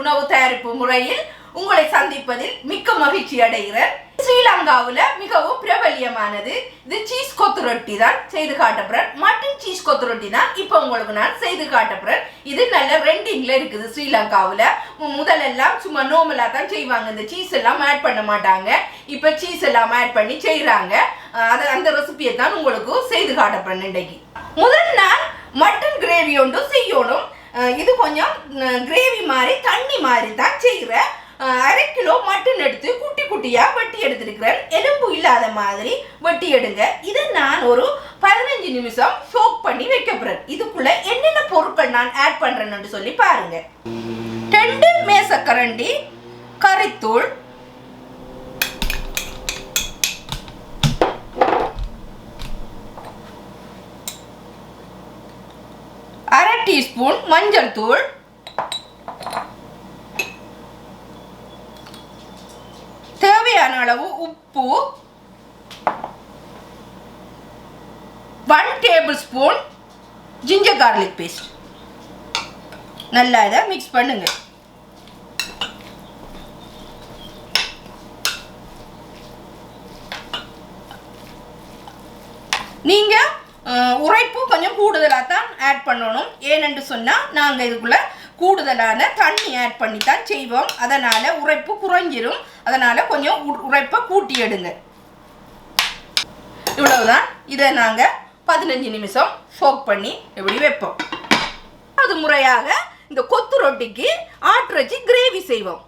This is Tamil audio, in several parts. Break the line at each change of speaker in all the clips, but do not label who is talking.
உணவு தயாரிப்பு முறையில் உங்களை சந்திப்பதில் மிக்க மகிழ்ச்சி அடைகிறேன். ஸ்ரீலங்காவில் மிகவும் பிரபல்யமானது இது சீஸ் கொத்து ரொட்டி தான் செய்து காட்டப்படுறேன். மட்டன் சீஸ் கொத்து ரொட்டி தான் இப்போ உங்களுக்கு நான் செய்து காட்டப்படுறேன். இது நல்ல ரெண்டிங்ல இருக்குது. ஸ்ரீலங்காவில் முதலெல்லாம் சும்மா நோமலாக தான் செய்வாங்க, இந்த சீஸ் எல்லாம் ஆட் பண்ண மாட்டாங்க. இப்போ சீஸ் எல்லாம் ஆட் பண்ணி செய்கிறாங்க. அந்த ரெசிபியை தான் உங்களுக்கு செய்து காட்டப்படுறேன். இன்றைக்கு முதல் நாள் மட்டன் கிரேவி ஒன்று செய்யணும். இது கொஞ்சம் கிரேவி மாதிரி தண்ணி மாதிரி தான் செய்கிறேன். 1/2 கிலோ மட்டன் எடுத்து குட்டி குட்டியாக வெட்டி எடுத்துருக்கிறேன். எலும்பு இல்லாத மாதிரி வெட்டி எடுங்க. இதை நான் ஒரு 15 நிமிஷம் சோக் பண்ணி வைக்க போகிறேன். இதுக்குள்ள என்னென்ன பொருட்கள் நான் ஆட் பண்ணுறேன்னு சொல்லி பாருங்க. 2 மேசக்கரண்டி கறித்தூள், 1/2 டீஸ்பூன் மஞ்சள் தூள், 1 அளவு உப்பு, 1 tablespoon ginger garlic paste. நல்லா இதை மிக்ஸ் பண்ணுங்க. நீங்க உரைப்பு கொஞ்சம் கூடுதலாக தான் ஆட் பண்ணணும். ஏனென்று சொன்னால் நாங்கள் இதுக்குள்ள கூடுதலான தண்ணி ஆட் பண்ணி தான் செய்வோம். அதனால் உரைப்பு குறைஞ்சிரும். அதனால் கொஞ்சம் உரைப்பை கூட்டி எடுங்க. இவ்வளவுதான். இதை நாங்கள் 15 நிமிஷம் சோக் பண்ணி எப்படி வைப்போம். அது முறையாக இந்த கொத்து ரொட்டிக்கு ஆட்டிறைச்சி கிரேவி செய்வோம்.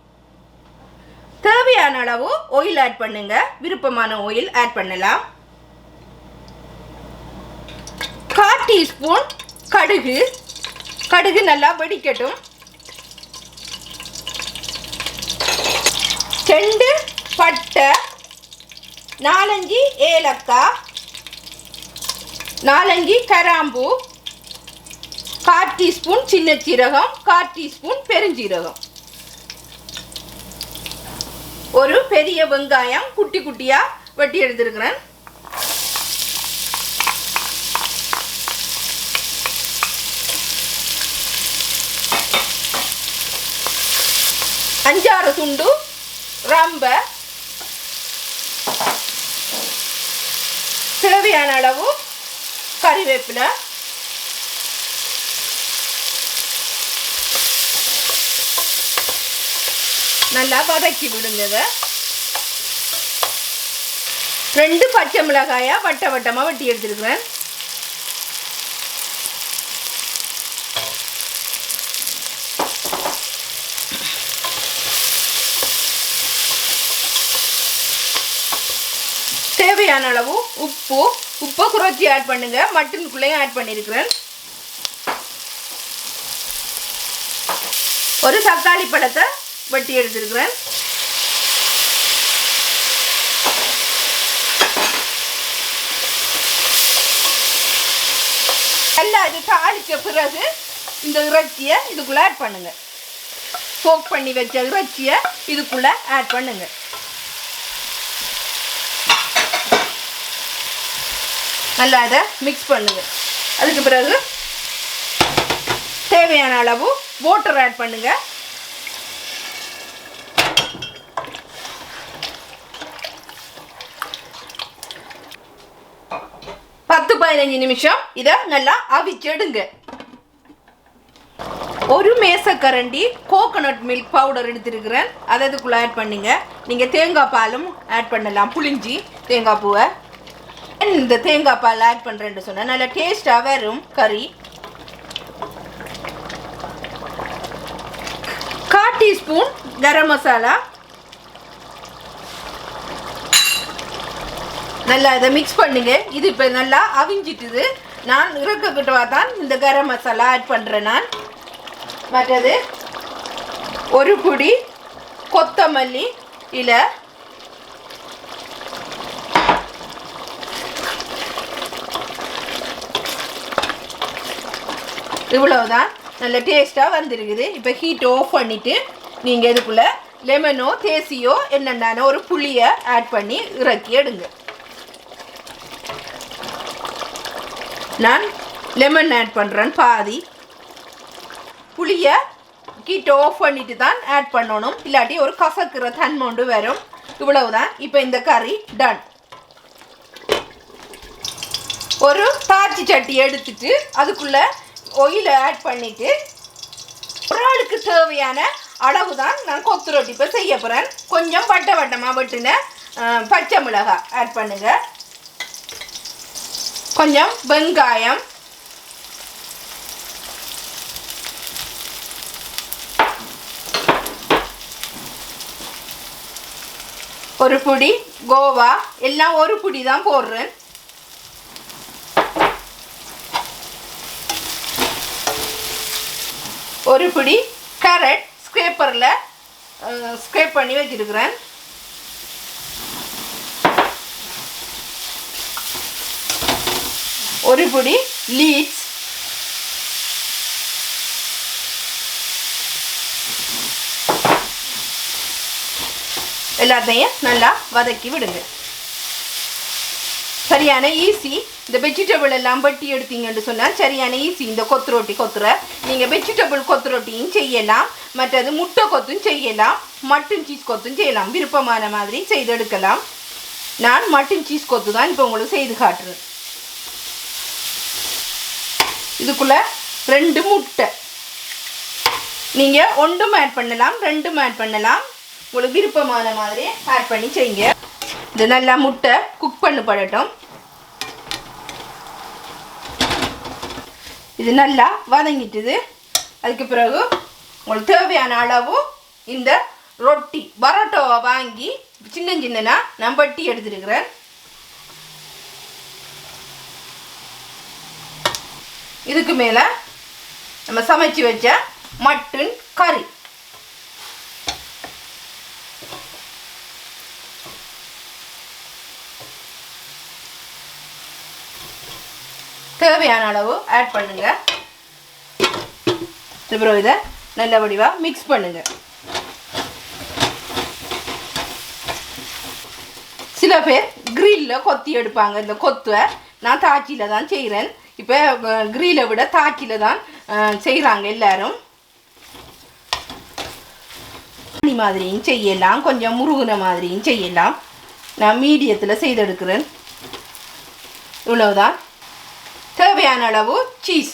தேவையான அளவு ஆயில் ஆட் பண்ணுங்க. விருப்பமான ஆயில் ஆட் பண்ணலாம். 1/4 டீஸ்பூன் கடுகு. கடுகு நல்லா வெடிக்கட்டும். 2 பட்டை, 4-5 ஏலக்காய், 4-5 கிராம்பு, 1/4 டீஸ்பூன் சின்ன சீரகம், 1/4 டீஸ்பூன் பெருஞ்சீரகம், ஒரு பெரிய வெங்காயம் குட்டி குட்டியா வெட்டி எடுத்துருக்கிறேன். 5-6 துண்டு ரம்ப, தேவையான அளவு கறிவேப்பிலை, நல்லா வதக்கி விடுங்க. 2 பச்சை மிளகாயா வட்ட வட்டமாக வெட்டி எடுத்துருக்கிறேன். தேவையான அளவு உப்பை குறைச்சி ஆட் பண்ணுங்க. மட்டனுக்குள்ளேயும் ஆட் பண்ணியிருக்கிறேன். ஒரு தக்காளி பழத்தை வெட்டி எடுத்திருக்கிறேன். நல்லா இது தாளிக்க பிறகு இந்த இறைச்சியை இதுக்குள்ள ஆட் பண்ணுங்க. சோக் பண்ணி வச்ச இறைச்சியை இதுக்குள்ள ஆட் பண்ணுங்க. நல்லா அதை மிக்ஸ் பண்ணுங்க. அதுக்கு பிறகு தேவையான அளவு வாட்டர் ஆட் பண்ணுங்க. பத்து 15 நிமிஷம் இதை நல்லா அவிச்செடுங்க. 1 மேசக்கரண்டி கோகோனட் மில்க் பவுடர் எடுத்துருக்கிறேன். அதை இதுக்குள்ள ஆட் பண்ணுங்க. நீங்கள் தேங்காய் பாலும் ஆட் பண்ணலாம். புளிஞ்சி தேங்காய் பூவை இந்த தேங்காய் பால் ஆட் பண்ணுறேன்னு சொன்னால் நல்லா டேஸ்ட்டாக வரும் கறி. 1/4 டீஸ்பூன் கரம் மசாலா. நல்லா இதை மிக்ஸ் பண்ணுங்க. இது இப்போ நல்லா அவிஞ்சிட்டுது. நான் இறக்கக்கிட்டவா தான் இந்த கரம் மசாலா ஆட் பண்ணுறேன். நான் மற்றது 1 பிடி கொத்தமல்லி இலை, இவ்வளவுதான். நல்ல டேஸ்ட்டாக வந்துருக்குது. இப்போ ஹீட் ஆஃப் பண்ணிவிட்டு நீங்கள் இதுக்குள்ளே லெமனோ தேசியோ என்னென்ன ஒரு புளியை ஆட் பண்ணி இறக்கி எடுங்க. நான் லெமன் ஆட் பண்ணுறேன். பாதி புளியை ஹீட் ஆஃப் பண்ணிட்டு தான் ஆட் பண்ணணும், இல்லாட்டி ஒரு கசக்கிற தன்மை வரும். இவ்வளவுதான். இப்போ இந்த கறி டன். ஒரு தாச்சி சட்டி எடுத்துட்டு அதுக்குள்ள ஆயில் ஆட் பண்ணிட்டு ஒரு ஆளுக்கு தேவையான அளவு தான் நான் கொத்து ரொட்டி இப்போ செய்ய போகிறேன். கொஞ்சம் வட்டமாக வெட்டின பச்சை மிளகாய் ஆட் பண்ணுங்க, கொஞ்சம் வெங்காயம், ஒரு புடி கோவா, எல்லாம் ஒரு புடி தான் போடுறேன். ஒரு பிடி கேரட் ஸ்க்ரேப்பரில் ஸ்க்ரேப் பண்ணி வச்சிருக்கிறேன். ஒரு பிடி லீட்ஸ், எல்லாத்தையும் நல்லா வதக்கி விடுங்க. சரியான ஈஸி. இந்த வெஜிடபிள் எல்லாம் வெட்டி எடுத்தீங்கன்னு சொன்னால் சரியான ஈஸி. இந்த கொத்து ரொட்டி கொத்துற நீங்கள் வெஜிடபிள் கொத்து ரொட்டியும் செய்யலாம், மற்றது முட்டை கொத்தும் செய்யலாம், மட்டன் சீஸ் கொத்தும் செய்யலாம். விருப்பமான மாதிரி செய்து எடுக்கலாம். நான் மட்டன் சீஸ் கொத்து தான் இப்போ உங்களுக்கு செய்து காட்டுறேன். இதுக்குள்ளே 2 முட்டை, நீங்கள் 1 ஆட் பண்ணலாம், 2 ஆட் பண்ணலாம், உங்களுக்கு விருப்பமான மாதிரி ஆட் பண்ணி செய்யுங்க. இது நல்லா முட்டை குக் பண்ணப்படட்டும். இது நல்லா வதங்கிட்டுது. அதுக்கு பிறகு உங்களுக்கு தேவையான அளவு இந்த ரொட்டி பரோட்டாவை வாங்கி சின்ன சின்னனா நான் பட்டி எடுத்துருக்கிறேன். இதுக்கு மேலே நம்ம சமைச்சு வச்ச மட்டன் கறி, தேவையான அளவு ஆட் பண்ணுங்க. அப்புறம் இதை நல்ல வடிவாக மிக்ஸ் பண்ணுங்க. சில பேர் கிரில்லில் கொத்தி எடுப்பாங்க. இந்த கொத்துவை நான் தாச்சியில் தான் செய்கிறேன். இப்போ கிரில்லை விட தாச்சியில் தான் செய்கிறாங்க எல்லாரும். மாதிரியும் செய்யலாம், கொஞ்சம் முருகுன மாதிரியும் செய்யலாம். நான் மீடியத்தில் செய்தெடுக்கிறேன். இவ்வளவுதான். தேவையான அளவு சீஸ்,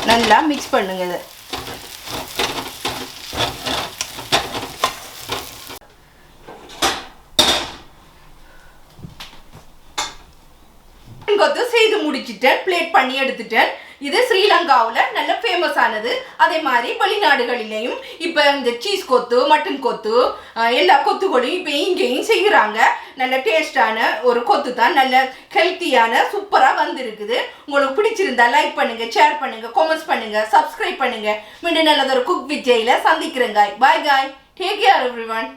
நல்லா மிக்ஸ் பண்ணுங்க. இது கொத்து செய்து முடிச்சிட்டேன், பிளேட் பண்ணி எடுத்துட்டேன். இது ஸ்ரீலங்காவில் நல்ல ஃபேமஸ் ஆனது. அதே மாதிரி வெளிநாடுகளிலேயும் இப்போ இந்த சீஸ் கொத்து, மட்டன் கொத்து, எல்லா கொத்துகளையும் இப்போ இங்கேயும் செய்கிறாங்க. நல்ல டேஸ்டான ஒரு கொத்து தான், நல்ல ஹெல்த்தியான சூப்பராக வந்திருக்குது. உங்களுக்கு பிடிச்சிருந்தா லைக் பண்ணுங்க, ஷேர் பண்ணுங்க, கமெண்ட்ஸ் பண்ணுங்க, சப்ஸ்கிரைப் பண்ணுங்க. மீண்டும் நல்லதொரு குக் விஜயில சந்திக்கிறேங்க. பாய் காய், டேக் கேர் எவ்ரிவன்.